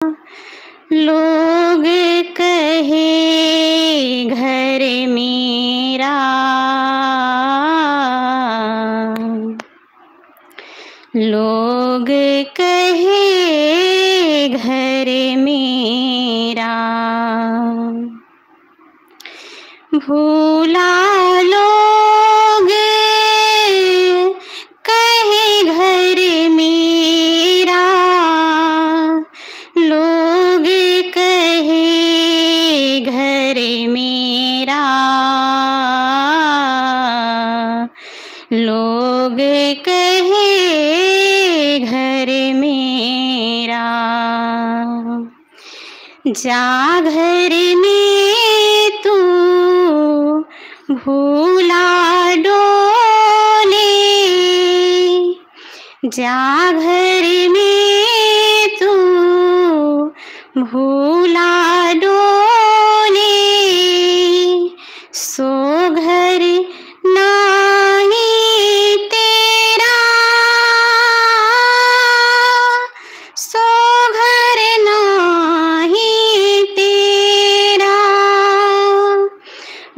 लोग कहे घर मेरा, लोग कहे घर मेरा, भूला लोग कहे घर मेरा, लोग कहे घर मेरा, लोग कहे घर मेरा, जा घर में तू भूला डोले, जा घर में तू भूला डोले, सो घर नाही तेरा, सो घर नाही तेरा,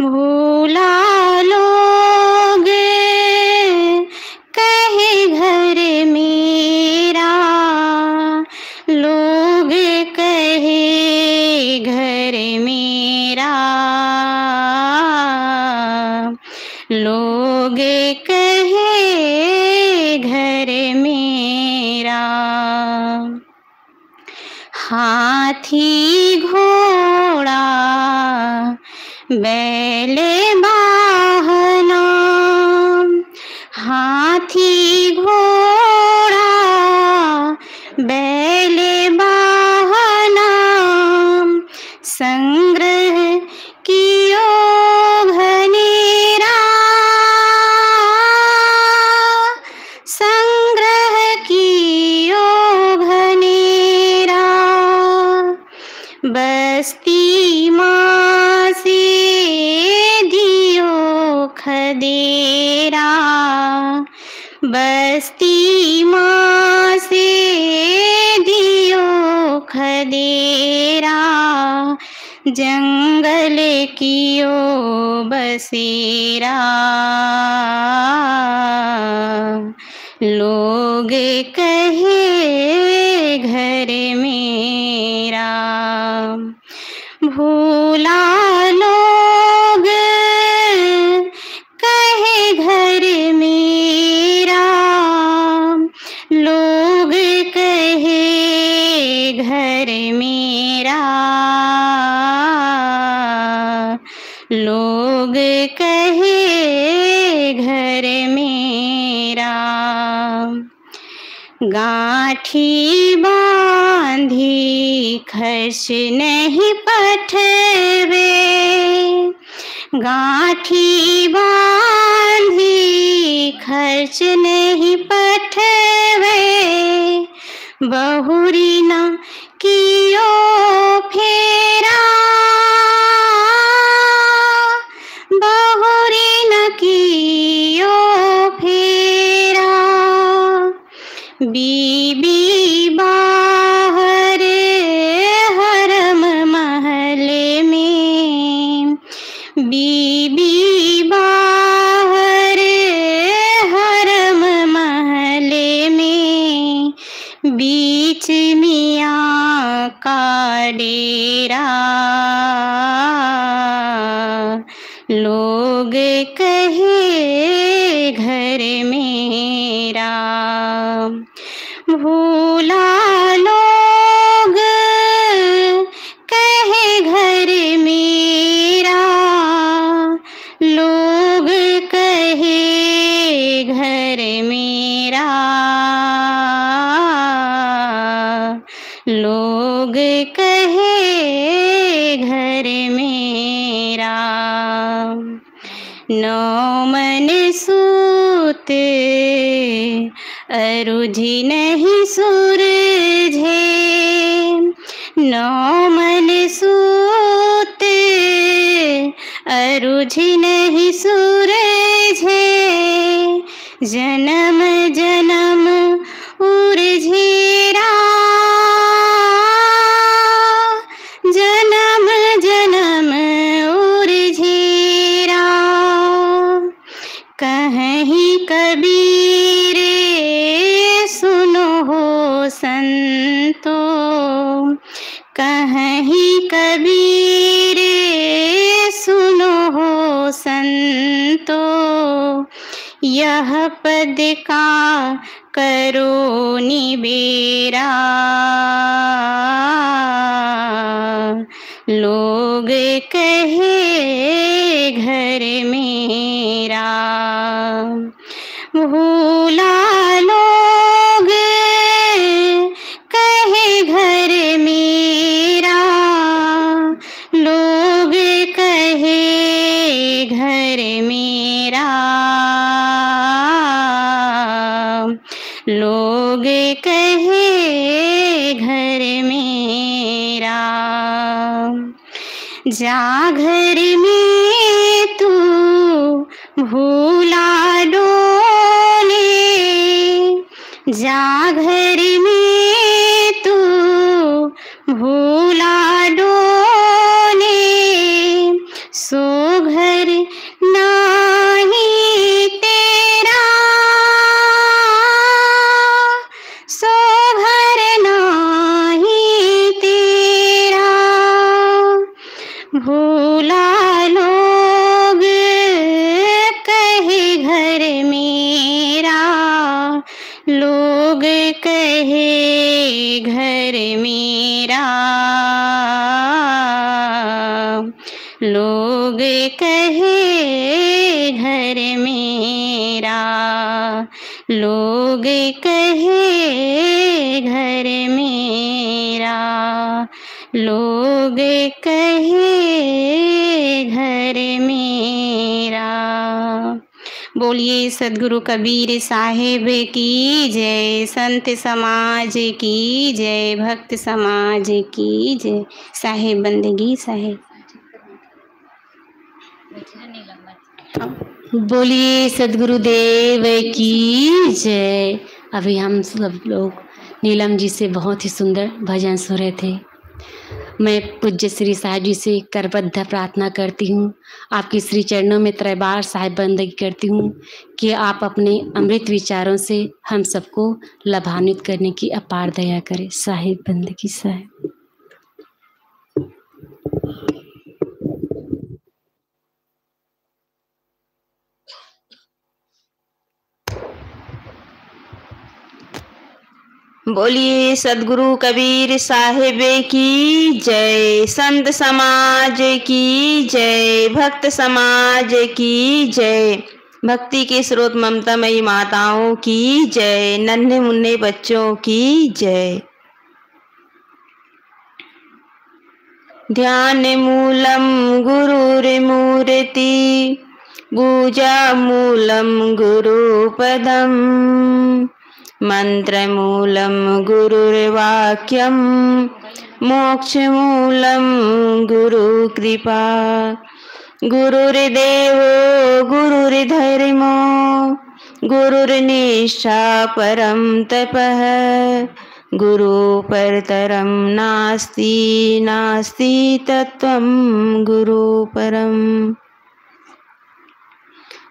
भूला लोग कहे घर मेरा, लोग कहे घर मेरा, लोग कहे घर मेरा, हाथी घोड़ा बैल वाहना, हाथी घोड़ा बैल वाहना, संग्रह कियो घनेरा, संग्रह कियो घनेरा, बस्ती माँ से दियो खदेरा, बस्ती माँ से दियो खदेरा, जंगल कियो बसेरा, लोग कहे घर मेरा, भूला लोग कहे घर मेरा, लोग कहे घर मेरा, लोग कहे घर मेरा, गांठी बांधी खर्च नहीं पठवे, गांठी बांधी खर्च नहीं पठवे, बहुरी ना कियो फेरा, बहुरी न कियो फेरा, बीबी बाहर हरम महल में, बीबी बाहर हरम महल में, बीच मियाँ का डेरा, लोग कहे घर मेरा, भूला लोग कहे घर मेरा, लोग कहे घर मेरा, लोग कहे घर मेरा, नौ मन सूत अरुझि नहीं सूरझे, नौ मन सूत अरुझि नहीं सूरझे, जन्म जन्म उर्झेरा, कबीर सुनो हो संतो, यह पद का करो निबेरा। लोग कहे घर मेरा, भूला लोग कहे घर मेरा। लोग कहे घर मेरा, लोग कहे घर मेरा। जा घर में तू भूला डोले, जा घर में तू भूला डोले। सो घर नाही तेरा, सो घर नाही तेरा। भूला लोग कहे घर मेरा, लोग कहे घर मेरा। लोग कहे घर मेरा, लोग कहे घर मेरा। लोग कहे घर मेरा। बोलिए सद्गुरु कबीर साहिब की जय, संत समाज की जय, भक्त समाज की जय। साहिब बंदगी साहिब। बोलिए सद्गुरुदेव की जय। अभी हम सब लोग नीलम जी से बहुत ही सुंदर भजन सुन रहे थे। मैं पूज्य श्री साहिब जी से करबद्ध प्रार्थना करती हूँ, आपके श्री चरणों में त्रैबार साहिब बंदगी करती हूँ कि आप अपने अमृत विचारों से हम सबको लाभान्वित करने की अपार दया करें। साहिब बंदगी साहिब। बोलिए सद्गुरु कबीर साहिब की जय, संत समाज की जय, भक्त समाज की जय, भक्ति के स्रोत ममतामयी माताओं की जय, नन्हे मुन्ने बच्चों की जय। ध्यान मूलम गुरुर्मूर्ति, पूजा मूलम गुरुपदम, मंत्रमूलं गुरुर्वाक्यं, मोक्षमूलं गुरुकृपा। गुरुर्देवो गुरुर्धर्मो, गुरुर्निष्ठा परं तपः, गुरु परतरं नास्ति, नास्ति तत्त्वं गुरु परम।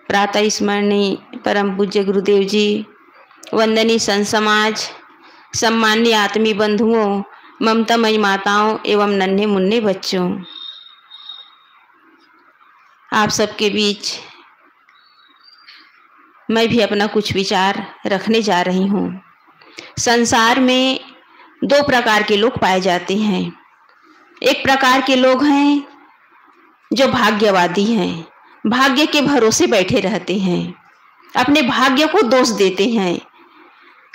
प्रातः स्मरणीय परम पूज्य गुरुदेव जी, वंदनीय संत समाज, सम्माननीय आत्मी बंधुओं, ममतामयी माताओं एवं नन्हे मुन्ने बच्चों, आप सबके बीच मैं भी अपना कुछ विचार रखने जा रही हूँ। संसार में दो प्रकार के लोग पाए जाते हैं। एक प्रकार के लोग हैं जो भाग्यवादी हैं, भाग्य के भरोसे बैठे रहते हैं, अपने भाग्य को दोष देते हैं,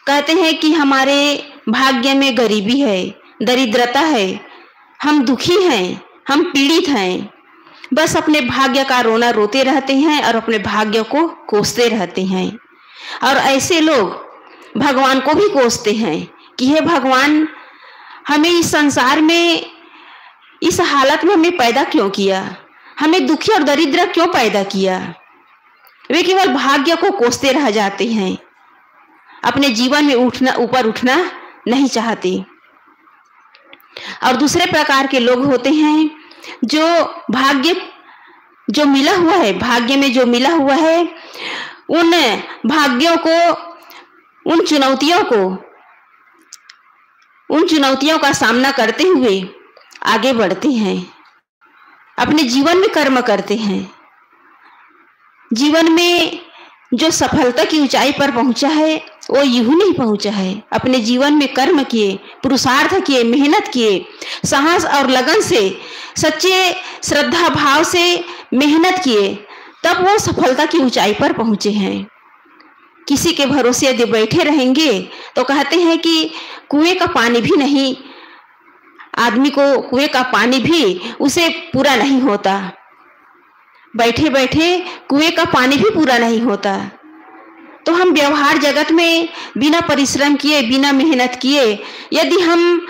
कहते हैं कि हमारे भाग्य में गरीबी है, दरिद्रता है, हम दुखी हैं, हम पीड़ित हैं। बस अपने भाग्य का रोना रोते रहते हैं और अपने भाग्य को कोसते रहते हैं। और ऐसे लोग भगवान को भी कोसते हैं कि हे भगवान, हमें इस संसार में इस हालत में हमें पैदा क्यों किया, हमें दुखी और दरिद्र क्यों पैदा किया। वे केवल भाग्य को कोसते रह जाते हैं, अपने जीवन में ऊपर उठना नहीं चाहते। और दूसरे प्रकार के लोग होते हैं जो भाग्य जो मिला हुआ है, भाग्य में जो मिला हुआ है, उन भाग्यों को, उन चुनौतियों का सामना करते हुए आगे बढ़ते हैं, अपने जीवन में कर्म करते हैं। जीवन में जो सफलता की ऊंचाई पर पहुंचा है वो यूं नहीं पहुंचा है, अपने जीवन में कर्म किए, पुरुषार्थ किए, मेहनत किए, साहस और लगन से, सच्चे श्रद्धा भाव से मेहनत किए, तब वो सफलता की ऊंचाई पर पहुंचे हैं। किसी के भरोसे यदि बैठे रहेंगे तो कहते हैं कि कुएं का पानी भी नहीं, आदमी को कुएं का पानी भी उसे पूरा नहीं होता, बैठे बैठे कुएं का पानी भी पूरा नहीं होता। तो हम व्यवहार जगत में बिना परिश्रम किए, बिना मेहनत किए यदि हम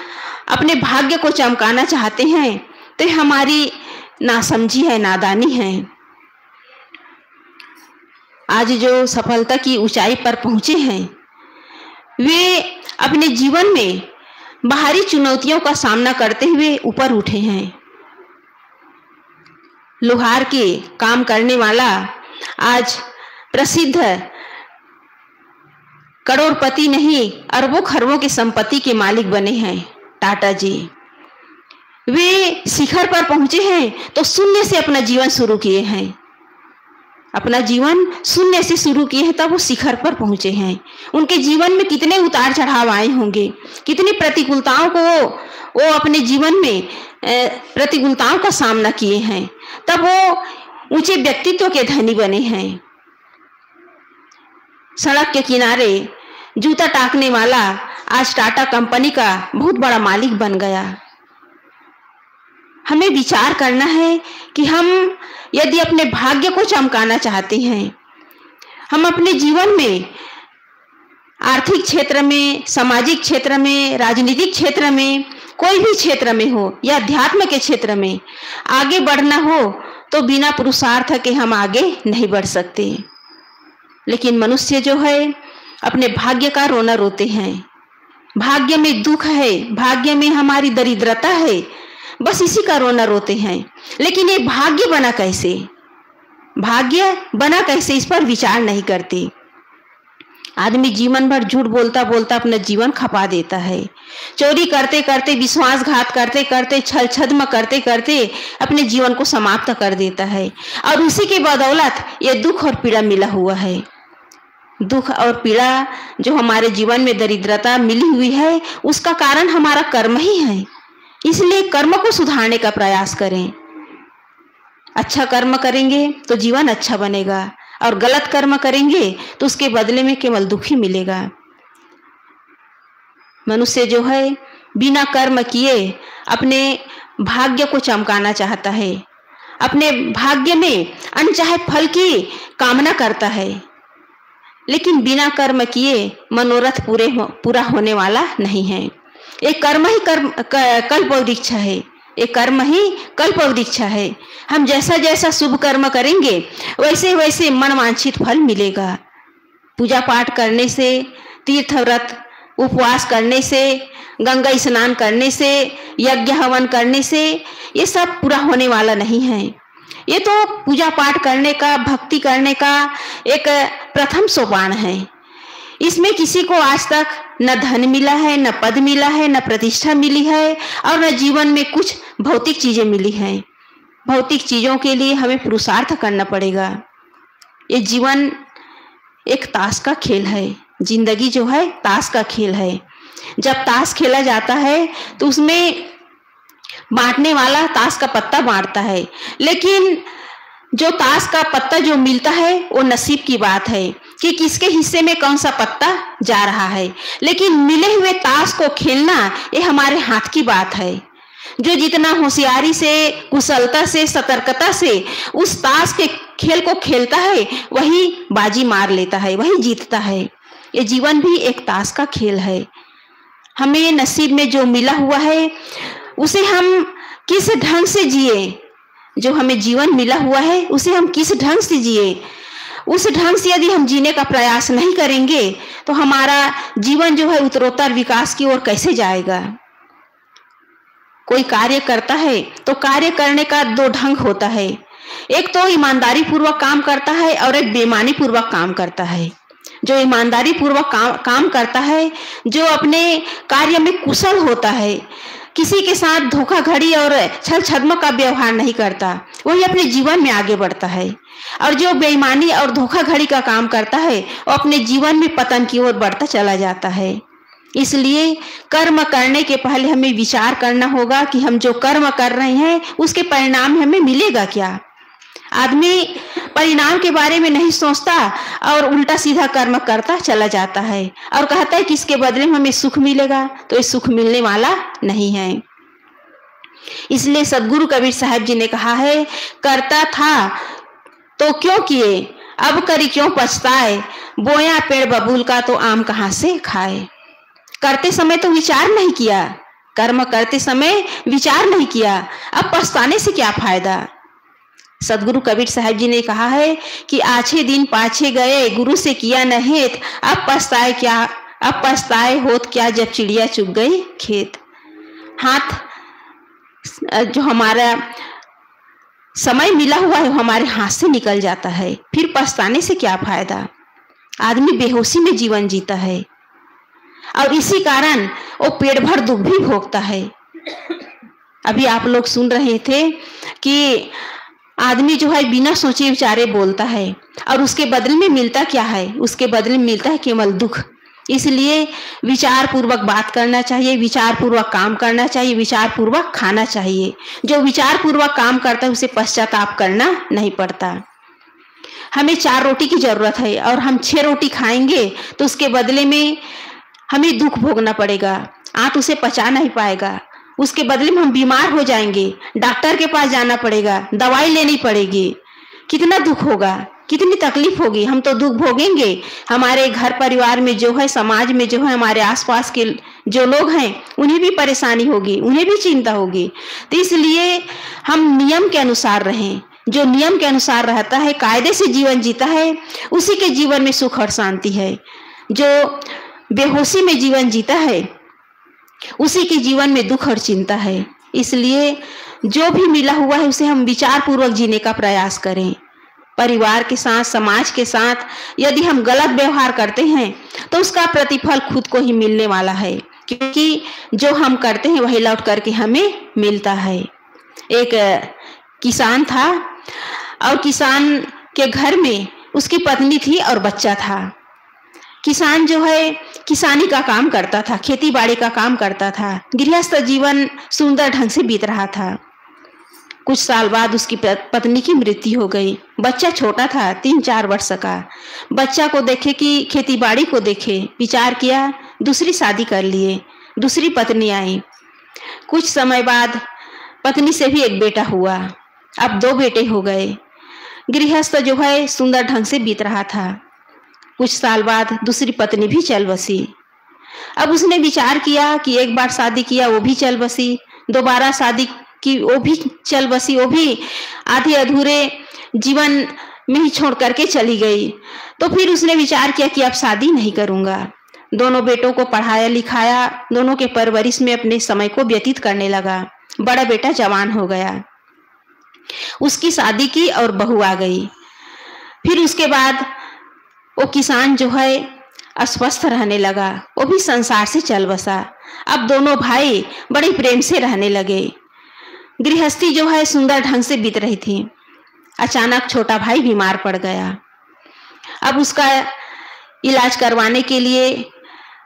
अपने भाग्य को चमकाना चाहते हैं तो हमारी नासमझी है, नादानी है। आज जो सफलता की ऊंचाई पर पहुंचे हैं वे अपने जीवन में बाहरी चुनौतियों का सामना करते हुए ऊपर उठे हैं। लोहार के काम करने वाला आज प्रसिद्ध करोड़पति नहीं, अरबों खरबों की संपत्ति के मालिक बने हैं, टाटा जी। वे शिखर पर पहुंचे हैं तो शून्य से अपना जीवन शुरू किए हैं, अपना जीवन शून्य से शुरू किए हैं, तब वो शिखर पर पहुंचे हैं। उनके जीवन में कितने उतार चढ़ाव आए होंगे, कितनी प्रतिकूलताओं को वो अपने जीवन में प्रतिकूलताओं का सामना किए हैं, तब वो ऊंचे व्यक्तित्व के धनी बने हैं। सड़क के किनारे जूता टाकने वाला आज टाटा कंपनी का बहुत बड़ा मालिक बन गया। हमें विचार करना है कि हम यदि अपने भाग्य को चमकाना चाहते हैं, हम अपने जीवन में आर्थिक क्षेत्र में, सामाजिक क्षेत्र में, राजनीतिक क्षेत्र में, कोई भी क्षेत्र में हो या अध्यात्म के क्षेत्र में आगे बढ़ना हो तो बिना पुरुषार्थ के हम आगे नहीं बढ़ सकते। लेकिन मनुष्य जो है अपने भाग्य का रोना रोते हैं, भाग्य में दुख है, भाग्य में हमारी दरिद्रता है, बस इसी का रोना रोते हैं। लेकिन ये भाग्य बना कैसे, भाग्य बना कैसे, इस पर विचार नहीं करते। आदमी जीवन भर झूठ बोलता बोलता अपना जीवन खपा देता है, चोरी करते करते, विश्वासघात करते करते, छल छद्म करते करते अपने जीवन को समाप्त कर देता है। और उसी के बदौलत ये दुख और पीड़ा मिला हुआ है। दुख और पीड़ा जो हमारे जीवन में दरिद्रता मिली हुई है उसका कारण हमारा कर्म ही है। इसलिए कर्म को सुधारने का प्रयास करें। अच्छा कर्म करेंगे तो जीवन अच्छा बनेगा, और गलत कर्म करेंगे तो उसके बदले में केवल दुख ही मिलेगा। मनुष्य जो है बिना कर्म किए अपने भाग्य को चमकाना चाहता है, अपने भाग्य में अनचाहे फल की कामना करता है, लेकिन बिना कर्म किए मनोरथ पूरा होने वाला नहीं है। एक कर्म ही कल्प वृक्ष है, एक कर्म ही कल्प वृक्ष है। हम जैसा जैसा शुभ कर्म करेंगे वैसे वैसे मन वांछित फल मिलेगा। पूजा पाठ करने से, तीर्थ व्रत उपवास करने से, गंगा स्नान करने से, यज्ञ हवन करने से ये सब पूरा होने वाला नहीं है। ये तो पूजा पाठ करने का, भक्ति करने का एक प्रथम सोपान है। इसमें किसी को आज तक न धन मिला है, न पद मिला है, न प्रतिष्ठा मिली है, और न जीवन में कुछ भौतिक चीजें मिली हैं। भौतिक चीजों के लिए हमें पुरुषार्थ करना पड़ेगा। ये जीवन एक ताश का खेल है, जिंदगी जो है ताश का खेल है। जब ताश खेला जाता है तो उसमें बांटने वाला ताश का पत्ता बांटता है, लेकिन जो ताश का पत्ता जो मिलता है वो नसीब की बात है कि किसके हिस्से में कौन सा पत्ता जा रहा है। लेकिन मिले हुए ताश को खेलना ये हमारे हाथ की बात है। जो जितना होशियारी से, कुशलता से, सतर्कता से उस ताश के खेल को खेलता है वही बाजी मार लेता है, वही जीतता है। ये जीवन भी एक ताश का खेल है। हमें नसीब में जो मिला हुआ है उसे हम किस ढंग से जिए, जो हमें जीवन मिला हुआ है उसे हम किस ढंग से जिए, उस ढंग से यदि हम जीने का प्रयास नहीं करेंगे तो हमारा जीवन जो है उत्तरोत्तर विकास की ओर कैसे जाएगा। कोई कार्य करता है तो कार्य करने का दो ढंग होता है, एक तो ईमानदारी पूर्वक काम करता है और एक बेईमानी पूर्वक काम करता है। जो ईमानदारी पूर्वक काम करता है, जो अपने कार्य में कुशल होता है, किसी के साथ धोखाधड़ी और छल छद्म का व्यवहार नहीं करता, वही अपने जीवन में आगे बढ़ता है। और जो बेईमानी और धोखाधड़ी का काम करता है वो अपने जीवन में पतन की ओर बढ़ता चला जाता है। इसलिए कर्म करने के पहले हमें विचार करना होगा कि हम जो कर्म कर रहे हैं उसके परिणाम हमें मिलेगा क्या। आदमी परिणाम के बारे में नहीं सोचता और उल्टा सीधा कर्म करता चला जाता है और कहता है कि इसके बदले में हमें सुख मिलेगा, तो ये सुख मिलने वाला नहीं है। इसलिए सदगुरु कबीर साहब जी ने कहा है, करता था तो क्यों किए, अब करी क्यों पछताए, बोया पेड़ बबूल का तो आम कहाँ से खाए। करते समय तो विचार नहीं किया, कर्म करते समय विचार नहीं किया, अब पछताने से क्या फायदा। सदगुरु कबीर साहब जी ने कहा है कि आछे दिन पाछे गए, गुरु से किया न हेत, अब पछताए क्या, अब पछताए होत क्या, जब चिड़िया चुग गई खेत। हाथ जो हमारा समय मिला हुआ है वो हमारे हाथ से निकल जाता है, फिर पछताने से क्या फायदा। आदमी बेहोशी में जीवन जीता है और इसी कारण वो पेट भर दुख भी भोगता है। अभी आप लोग सुन रहे थे कि आदमी जो है बिना सोचे विचारे बोलता है और उसके बदले में मिलता क्या है, उसके बदले में मिलता है केवल दुख। इसलिए विचार पूर्वक बात करना चाहिए, विचार पूर्वक काम करना चाहिए, विचार पूर्वक खाना चाहिए। जो विचार पूर्वक काम करता है उसे पश्चाताप करना नहीं पड़ता। हमें 4 रोटी की जरूरत है और हम 6 रोटी खाएंगे तो उसके बदले में हमें दुख भोगना पड़ेगा, आंत उसे पचा नहीं पाएगा, उसके बदले में हम बीमार हो जाएंगे, डॉक्टर के पास जाना पड़ेगा, दवाई लेनी पड़ेगी, कितना दुख होगा, कितनी तकलीफ होगी। हम तो दुख भोगेंगे, हमारे घर परिवार में जो है, समाज में जो है, हमारे आसपास के जो लोग हैं उन्हें भी परेशानी होगी, उन्हें भी चिंता होगी। तो इसलिए हम नियम के अनुसार रहें। जो नियम के अनुसार रहता है, कायदे से जीवन जीता है, उसी के जीवन में सुख और शांति है। जो बेहोशी में जीवन जीता है उसी के जीवन में दुख और चिंता है। इसलिए जो भी मिला हुआ है उसे हम विचार पूर्वक जीने का प्रयास करें। परिवार के साथ, समाज के साथ यदि हम गलत व्यवहार करते हैं तो उसका प्रतिफल खुद को ही मिलने वाला है, क्योंकि जो हम करते हैं वही लौट करके हमें मिलता है। एक किसान था और किसान के घर में उसकी पत्नी थी और बच्चा था। किसान जो है किसानी का काम करता था, खेती बाड़ी का काम करता था, गृहस्थ जीवन सुंदर ढंग से बीत रहा था। कुछ साल बाद उसकी पत्नी की मृत्यु हो गई। बच्चा छोटा था, 3-4 वर्ष का। बच्चा को देखे कि खेती बाड़ी को देखे, विचार किया, दूसरी शादी कर लिए, दूसरी पत्नी आई। कुछ समय बाद पत्नी से भी एक बेटा हुआ, अब 2 बेटे हो गए। गृहस्थ जो है सुंदर ढंग से बीत रहा था। कुछ साल बाद दूसरी पत्नी भी चल बसी। अब उसने विचार किया कि एक बार शादी किया वो भी चल बसी, दोबारा शादी की वो भी चल बसी, वो भी आधे अधूरे जीवन में ही छोड़ करके चली गई। तो फिर उसने विचार किया कि अब शादी नहीं करूँगा। दोनों बेटों को पढ़ाया लिखाया, दोनों के परवरिश में अपने समय को व्यतीत करने लगा। बड़ा बेटा जवान हो गया, उसकी शादी की और बहू आ गई। फिर उसके बाद वो किसान जो है अस्वस्थ रहने लगा, वो भी संसार से चल बसा। अब दोनों भाई बड़े प्रेम से रहने लगे। गृहस्थी जो है सुंदर ढंग से बीत रही थी। अचानक छोटा भाई बीमार पड़ गया। अब उसका इलाज करवाने के लिए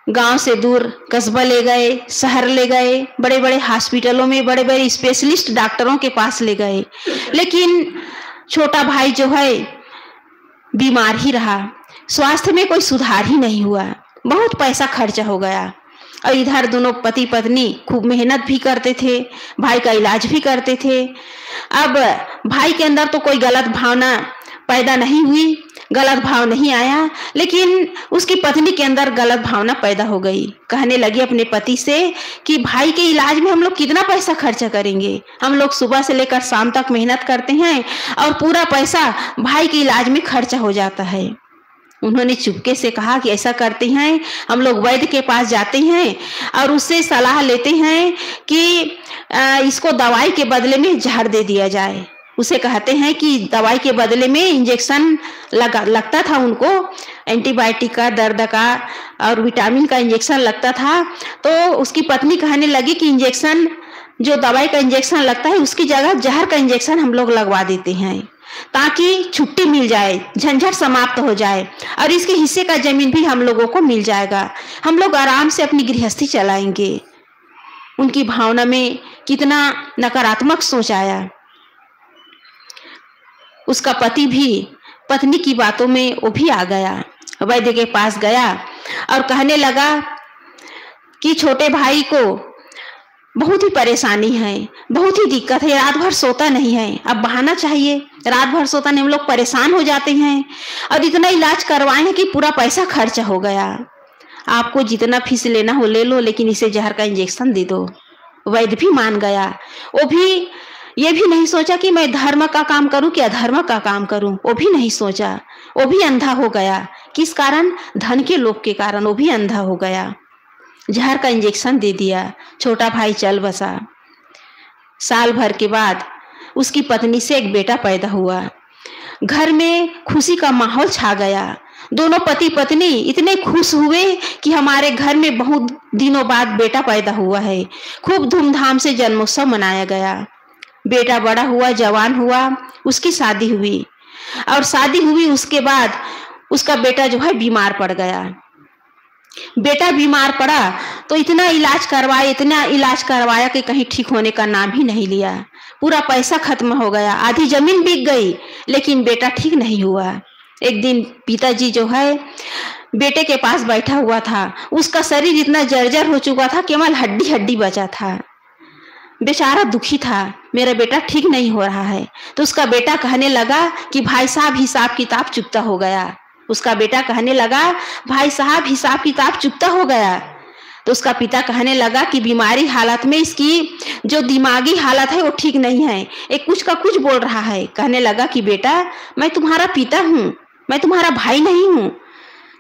गांव से दूर कस्बा ले गए, शहर ले गए, बड़े बड़े हॉस्पिटलों में बड़े बड़े स्पेशलिस्ट डॉक्टरों के पास ले गए, लेकिन छोटा भाई जो है बीमार ही रहा। स्वास्थ्य में कोई सुधार ही नहीं हुआ। बहुत पैसा खर्चा हो गया और इधर दोनों पति पत्नी खूब मेहनत भी करते थे, भाई का इलाज भी करते थे। अब भाई के अंदर तो कोई गलत भावना पैदा नहीं हुई, गलत भाव नहीं आया, लेकिन उसकी पत्नी के अंदर गलत भावना पैदा हो गई। कहने लगी अपने पति से कि भाई के इलाज में हम लोग कितना पैसा खर्चा करेंगे, हम लोग सुबह से लेकर शाम तक मेहनत करते हैं और पूरा पैसा भाई के इलाज में खर्चा हो जाता है। उन्होंने चुपके से कहा कि ऐसा करते हैं, हम लोग वैद्य के पास जाते हैं और उससे सलाह लेते हैं कि इसको दवाई के बदले में जहर दे दिया जाए। उसे कहते हैं कि दवाई के बदले में इंजेक्शन लगता था उनको, एंटीबायोटिक का, दर्द का और विटामिन का इंजेक्शन लगता था। तो उसकी पत्नी कहने लगी कि इंजेक्शन जो दवाई का इंजेक्शन लगता है उसकी जगह जहर का इंजेक्शन हम लोग लगवा देते हैं, ताकि छुट्टी मिल जाए, झंझट समाप्त हो जाए और इसके हिस्से का जमीन भी हम लोगों को मिल जाएगा। हम लोग आराम से अपनी गृहस्थी चलाएंगे। उनकी भावना में कितना नकारात्मक सोच आया। उसका पति भी पत्नी की बातों में वो भी आ गया, वैद्य के पास गया और कहने लगा कि छोटे भाई को बहुत ही परेशानी है, बहुत ही दिक्कत है, रात भर सोता नहीं है। अब बहाना चाहिए, रात भर सोता नहीं, हम लोग परेशान हो जाते हैं और इतना इलाज करवाए हैं कि पूरा पैसा खर्च हो गया। आपको जितना फीस लेना हो ले लो, लेकिन इसे जहर का इंजेक्शन दे दो। वैद्य भी मान गया। वो भी ये भी नहीं सोचा कि मैं धर्म का काम करूं कि अधर्म का काम करूं, वो भी नहीं सोचा। वो भी अंधा हो गया। किस कारण? धन के लोभ के कारण वो भी अंधा हो गया। जहर का इंजेक्शन दे दिया, छोटा भाई चल बसा। साल भर के बाद उसकी पत्नी से एक बेटा पैदा हुआ। घर में खुशी का माहौल छा गया। दोनों पति पत्नी इतने खुश हुए कि हमारे घर में बहुत दिनों बाद बेटा पैदा हुआ है। खूब धूमधाम से जन्मोत्सव मनाया गया। बेटा बड़ा हुआ, जवान हुआ, उसकी शादी हुई और शादी हुई उसके बाद उसका बेटा जो है बीमार पड़ गया। बेटा बीमार पड़ा तो इतना इलाज करवाया कि कहीं ठीक होने का नाम ही नहीं लिया। पूरा पैसा खत्म हो गया, आधी जमीन बिक गई, लेकिन बेटा ठीक नहीं हुआ। एक दिन पिताजी जो है बेटे के पास बैठा हुआ था। उसका शरीर इतना जर्जर हो चुका था, केवल हड्डी हड्डी बचा था। बेचारा दुखी था, मेरा बेटा ठीक नहीं हो रहा है। तो उसका बेटा कहने लगा कि भाई साहब हिसाब किताब चुकता हो गया। उसका बेटा कहने लगा भाई साहब हिसाब किताब चुकता हो गया। तो उसका पिता कहने लगा कि बीमारी हालत में इसकी जो दिमागी हालत है वो ठीक नहीं है, एक कुछ का कुछ बोल रहा है। कहने लगा कि बेटा मैं तुम्हारा पिता हूँ, मैं तुम्हारा भाई नहीं हूँ।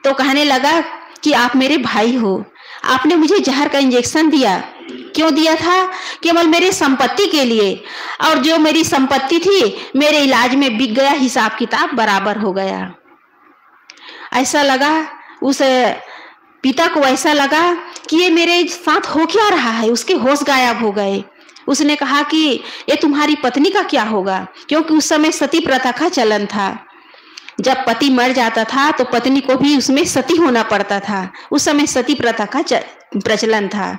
तो कहने लगा कि आप मेरे भाई हो, आपने मुझे जहर का इंजेक्शन दिया। क्यों दिया था? केवल मेरे संपत्ति के लिए, और जो मेरी संपत्ति थी मेरे इलाज में बिक गया, हिसाब किताब बराबर हो गया। ऐसा लगा उस पिता को, ऐसा लगा कि ये मेरे साथ हो क्या रहा है। उसके होश गायब हो गए। उसने कहा कि ये तुम्हारी पत्नी का क्या होगा, क्योंकि उस समय सती प्रथा का चलन था। जब पति मर जाता था तो पत्नी को भी उसमें सती होना पड़ता था। उस समय सती प्रथा का प्रचलन था।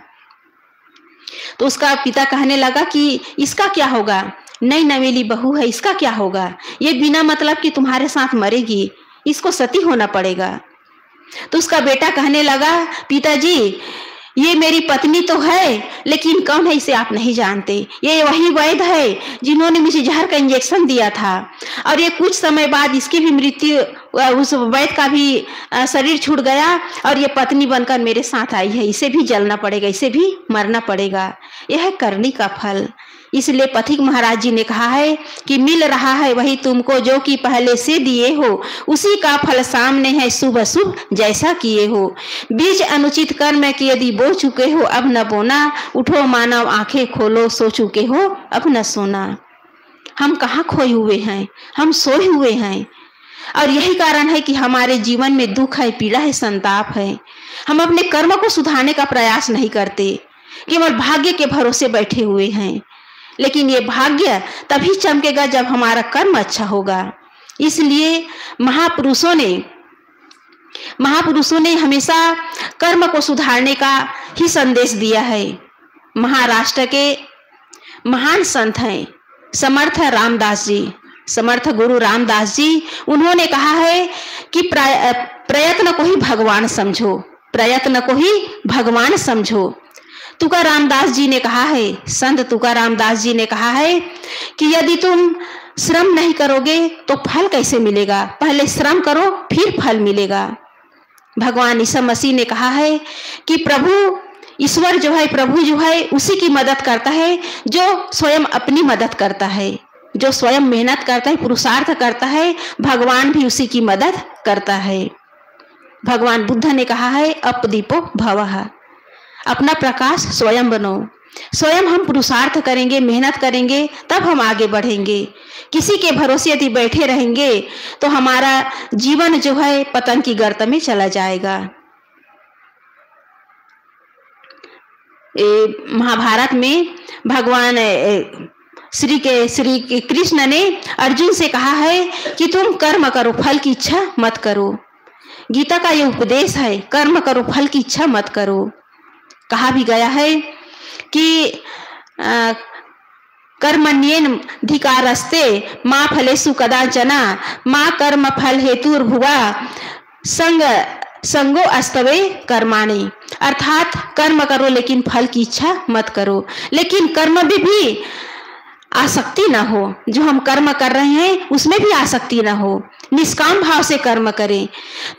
तो उसका पिता कहने लगा कि इसका क्या होगा, नई नवेली बहू है, इसका क्या होगा, ये बिना मतलब कि तुम्हारे साथ मरेगी, इसको सती होना पड़ेगा। तो उसका बेटा कहने लगा पिताजी ये मेरी पत्नी तो है, लेकिन कौन है इसे आप नहीं जानते। ये वही वैद्य है जिन्होंने मुझे जहर का इंजेक्शन दिया था, और ये कुछ समय बाद इसकी भी मृत्यु, उस वैद्य का भी शरीर छूट गया और ये पत्नी बनकर मेरे साथ आई है। इसे भी जलना पड़ेगा, इसे भी मरना पड़ेगा। यह है करनी का फल। इसलिए पथिक महाराज जी ने कहा है कि मिल रहा है वही तुमको जो कि पहले से दिए हो, उसी का फल सामने है शुभ अशुभ जैसा किए हो। बीज अनुचित कर्म के यदि बो चुके हो अब न बोना, उठो मानव आंखें खोलो सो चुके हो अब न सोना। हम कहाँ खोए हुए हैं, हम सोए हुए हैं। और यही कारण है कि हमारे जीवन में दुख है, पीड़ा है, संताप है। हम अपने कर्म को सुधारने का प्रयास नहीं करते, केवल भाग्य के भरोसे बैठे हुए हैं। लेकिन ये भाग्य तभी चमकेगा जब हमारा कर्म अच्छा होगा। इसलिए महापुरुषों ने हमेशा कर्म को सुधारने का ही संदेश दिया है। महाराष्ट्र के महान संत हैं समर्थ रामदास जी, समर्थ गुरु रामदास जी। उन्होंने कहा है कि प्रयत्न को ही भगवान समझो, प्रयत्न को ही भगवान समझो। तुकाराम दास जी ने कहा है, संत तुकाराम दास जी ने कहा है कि यदि तुम श्रम नहीं करोगे तो फल कैसे मिलेगा, पहले श्रम करो फिर फल मिलेगा। भगवान ईसा मसीह ने कहा है कि ईश्वर जो है, प्रभु जो है उसी की मदद करता है जो स्वयं अपनी मदद करता है, जो स्वयं मेहनत करता है, पुरुषार्थ करता है, भगवान भी उसी की मदद करता है। भगवान बुद्ध ने कहा है अपदीपो भवः, अपना प्रकाश स्वयं बनो। स्वयं हम पुरुषार्थ करेंगे, मेहनत करेंगे, तब हम आगे बढ़ेंगे। किसी के भरोसे यदि बैठे रहेंगे तो हमारा जीवन जो है पतन की गर्त में चला जाएगा। महाभारत में भगवान श्री कृष्ण ने अर्जुन से कहा है कि तुम कर्म करो, फल की इच्छा मत करो। गीता का ये उपदेश है, कर्म करो, फल की इच्छा मत करो। कहा भी गया है कि कर्मण्येनाधिकारस्ते मा फलेषु कदाचन मा कर्म फल हेतुर्भुवा संगो अस्तवे कर्माणि। अर्थात कर्म करो लेकिन फल की इच्छा मत करो, लेकिन कर्म में भी आसक्ति ना हो। जो हम कर्म कर रहे हैं उसमें भी आसक्ति ना हो, निष्काम भाव से कर्म करें,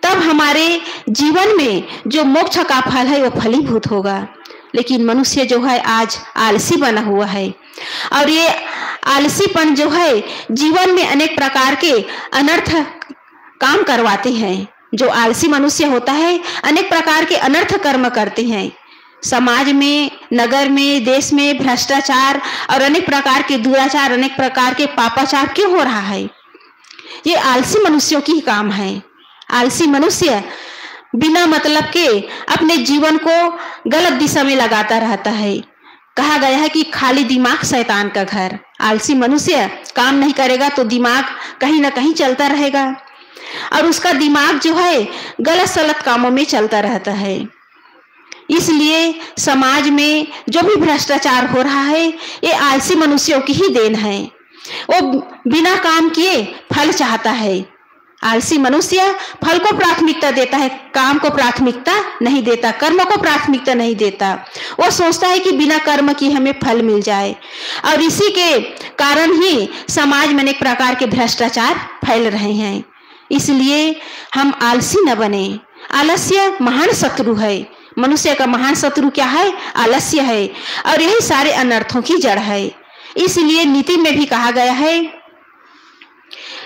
तब हमारे जीवन में जो मोक्ष का फल है वो फलीभूत होगा। लेकिन मनुष्य जो है आज आलसी बना हुआ है, और ये आलसीपन जो है जीवन में अनेक प्रकार के अनर्थ काम करवाते हैं। जो आलसी मनुष्य होता है अनेक प्रकार के अनर्थ कर्म करते हैं। समाज में, नगर में, देश में भ्रष्टाचार और अनेक प्रकार के दुराचार, अनेक प्रकार के पापाचार क्यों हो रहा है? ये आलसी मनुष्यों की ही काम है। आलसी मनुष्य बिना मतलब के अपने जीवन को गलत दिशा में लगाता रहता है। कहा गया है कि खाली दिमाग शैतान का घर। आलसी मनुष्य काम नहीं करेगा तो दिमाग कहीं ना कहीं चलता रहेगा, और उसका दिमाग जो है गलत सलत कामों में चलता रहता है। इसलिए समाज में जो भी भ्रष्टाचार हो रहा है ये आलसी मनुष्यों की ही देन है। वो बिना काम किए फल चाहता है। आलसी मनुष्य फल को प्राथमिकता देता है, काम को प्राथमिकता नहीं देता, कर्म को प्राथमिकता नहीं देता। वो सोचता है कि बिना कर्म की हमें फल मिल जाए, और इसी के कारण ही समाज में अनेक प्रकार के भ्रष्टाचार फैल रहे हैं। इसलिए हम आलसी न बने। आलस्य महान शत्रु है। मनुष्य का महान शत्रु क्या है? आलस्य है, और यही सारे अनर्थों की जड़ है। इसलिए नीति में भी कहा गया है,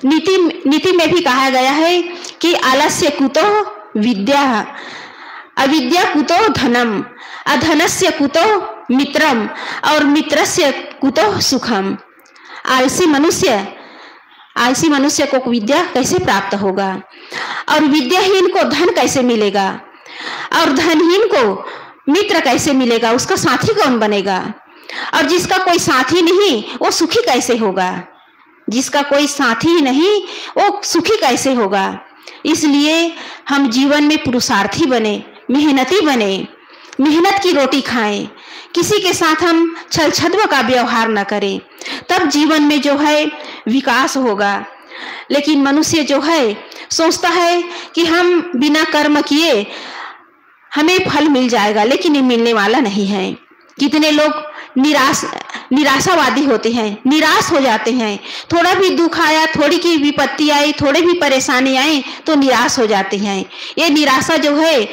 नीति में भी कहा गया है कि आलस्य कुतो विद्या, अविद्या कुतो धनम, अधनस्य कुतो मित्रम, और मित्रस्य कुतो सुखम। आलसी मनुष्य को विद्या कैसे प्राप्त होगा, और विद्याहीन को धन कैसे मिलेगा, और धनहीन को मित्र कैसे मिलेगा? उसका साथी कौन बनेगा? और जिसका कोई साथी नहीं वो सुखी कैसे होगा? जिसका कोई साथी ही नहीं वो सुखी कैसे होगा? इसलिए हम जीवन में पुरुषार्थी बने, मेहनती बने, मेहनत की रोटी खाएं, किसी के साथ हम छल छद्म का व्यवहार न करें, तब जीवन में जो है विकास होगा। लेकिन मनुष्य जो है सोचता है कि हम बिना कर्म किए हमें फल मिल जाएगा, लेकिन ये मिलने वाला नहीं है। कितने लोग निराशावादी होते हैं, निराश हो जाते हैं। थोड़ा भी दुख आया, थोड़ी की विपत्ति आई, थोड़ी भी परेशानी आई तो निराश हो जाते हैं। ये निराशा जो है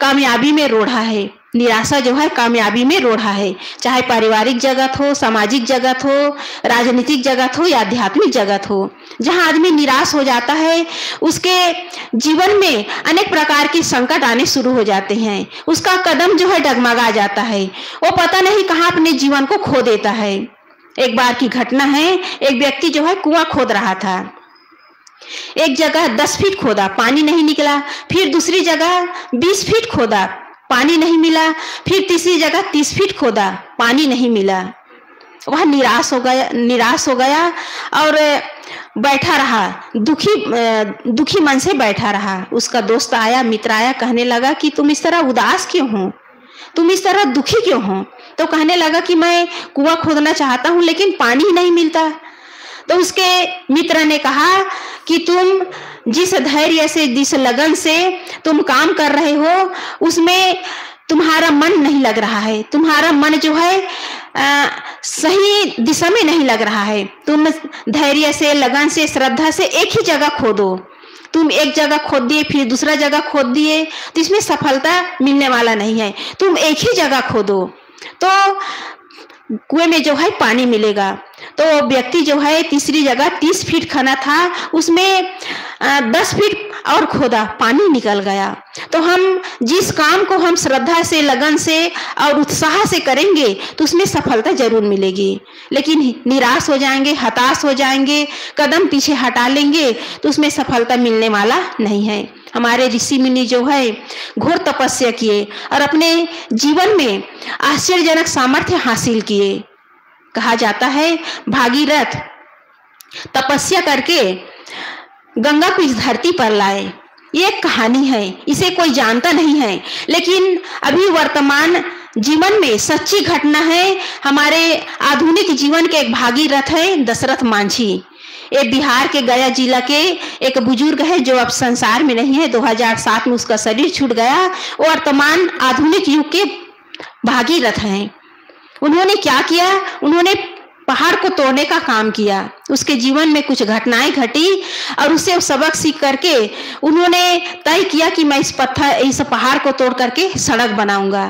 कामयाबी में रोड़ा है। निराशा जो है कामयाबी में रोड़ा है, चाहे पारिवारिक जगत हो, सामाजिक जगत हो, राजनीतिक जगत हो या आध्यात्मिक जगत हो। जहाँ आदमी निराश हो जाता है उसके जीवन में अनेक प्रकार के संकट आने शुरू हो जाते हैं। उसका कदम जो है डगमगा जाता है, वो पता नहीं कहाँ अपने जीवन को खो देता है। एक बार की घटना है, एक व्यक्ति जो है कुआं खोद रहा था। एक जगह 10 फीट खोदा, पानी नहीं निकला। फिर दूसरी जगह 20 फीट खोदा, पानी नहीं मिला। फिर तीसरी जगह 30 फीट खोदा, पानी नहीं मिला। वह निराश हो गया और बैठा रहा, दुखी मन से बैठा रहा। उसका दोस्त आया, मित्र आया, कहने लगा कि तुम इस तरह उदास क्यों हो, तुम इस तरह दुखी क्यों हो? तो कहने लगा कि मैं कुआं खोदना चाहता हूँ लेकिन पानी ही नहीं मिलता। तो उसके मित्र ने कहा कि तुम जिस धैर्य से, जिस लगन से तुम काम कर रहे हो उसमें तुम्हारा मन नहीं लग रहा है। तुम्हारा मन जो है सही दिशा में नहीं लग रहा है। तुम धैर्य से, लगन से, श्रद्धा से एक ही जगह खोदो। तुम एक जगह खोद दिए, फिर दूसरा जगह खोद दिए तो इसमें सफलता मिलने वाला नहीं है। तुम एक ही जगह खोदो तो कुएं में जो है पानी मिलेगा। तो व्यक्ति जो है तीसरी जगह 30 फीट खना था, उसमें 10 फीट और खोदा, पानी निकल गया। तो हम जिस काम को हम श्रद्धा से, लगन से और उत्साह से करेंगे तो उसमें सफलता जरूर मिलेगी। लेकिन निराश हो जाएंगे, हताश हो जाएंगे, कदम पीछे हटा लेंगे तो उसमें सफलता मिलने वाला नहीं है। हमारे ऋषि मुनि जो है घोर तपस्या किए और अपने जीवन में आश्चर्यजनक सामर्थ्य हासिल किए। कहा जाता है भागीरथ तपस्या करके गंगा को इस धरती पर लाए। ये एक कहानी है, इसे कोई जानता नहीं है, लेकिन अभी वर्तमान जीवन में सच्ची घटना है। हमारे आधुनिक जीवन के एक भागीरथ है दशरथ मांझी। ये बिहार के गया जिला के एक बुजुर्ग है जो अब संसार में नहीं है। 2007 में उसका शरीर छूट गया। वो वर्तमान आधुनिक युग के भागीरथ हैं। उन्होंने क्या किया? उन्होंने पहाड़ को तोड़ने का काम किया। उसके जीवन में कुछ घटनाएं घटी और उससे सबक सीख करके उन्होंने तय किया कि मैं इस पहाड़ को तोड़ करके सड़क बनाऊंगा,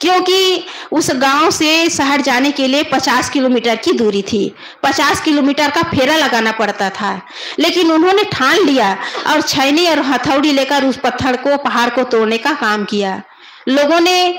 क्योंकि उस गांव से शहर जाने के लिए 50 किलोमीटर की दूरी थी। 50 किलोमीटर का फेरा लगाना पड़ता था, लेकिन उन्होंने ठान लिया और छैनी और हथौड़ी लेकर उस पहाड़ को तोड़ने का काम किया। लोगों ने